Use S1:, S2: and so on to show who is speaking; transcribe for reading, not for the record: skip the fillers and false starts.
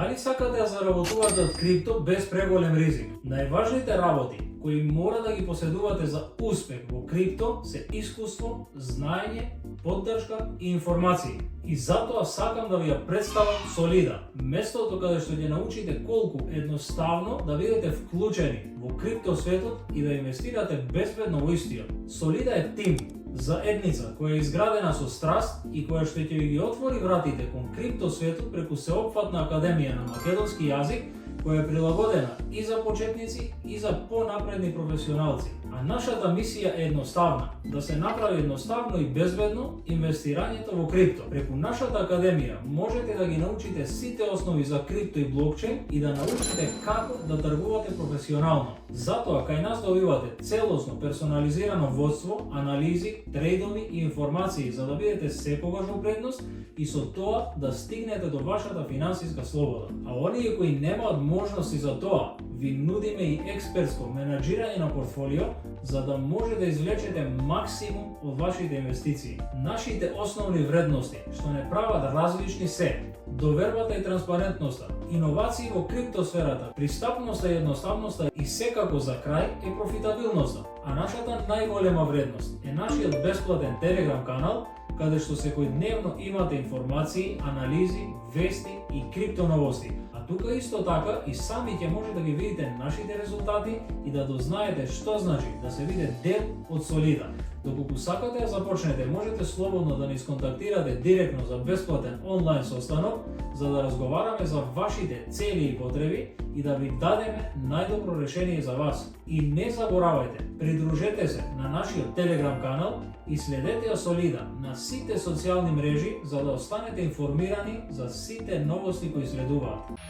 S1: Дали сакате да заработувате од крипто без преголем ризик? Најважните работи кои мора да ги поседувате за успех во крипто се искуство, знаење, поддршка и информации. И затоа сакам да ви ја представам Solida, местото каде што ќе научите колку едноставно да бидете вклучени во крипто светот и да инвестирате безбедно во истиот. Solida е тим, заедница која е изградена со страст и која што ќе ви ги отвори вратите кон крипто светот преку Сеопфатна академија на македонски јазик, која е прилагодена и за почетници и за понапредни професионалци. А нашата мисија е едноставна, да се направи едноставно и безбедно инвестирањето во крипто. Преку нашата академија можете да ги научите сите основи за крипто и блокчейн и да научите како да тргувате професионално. Затоа кај нас добивате целосно персонализирано водство, анализи, трейдови и информации за да бидете секогаш во предност и со тоа да стигнете до вашата финансиска слобода. А оние кои немаат можности за тоа, ви нудиме и експертско менаџирање на портфолио за да може да извлечете максимум од вашите инвестиции. Нашите основни вредности што не прават различни се довербата и транспарентноста, иновации во криптосферата, пристапноста и едноставноста и секако за крај е профитабилноста. А нашата најголема вредност е нашиот бесплатен Telegram канал, каде што секојдневно имате информации, анализи, вести и криптоновости. А тука исто така и сами ќе може да ги видите нашите резултати и да дознаете што значи да се биде дел од Solida. Доколку сакате да започнете, можете слободно да ни сконтактирате директно за бесплатен онлайн состанок, за да разговараме за вашите цели и потреби и да ви дадеме најдобро решение за вас. И не заборавајте, придружете се на нашиот Telegram канал и следете ја Solida на сите социјални мрежи за да останете информирани за сите новости кои следуваат.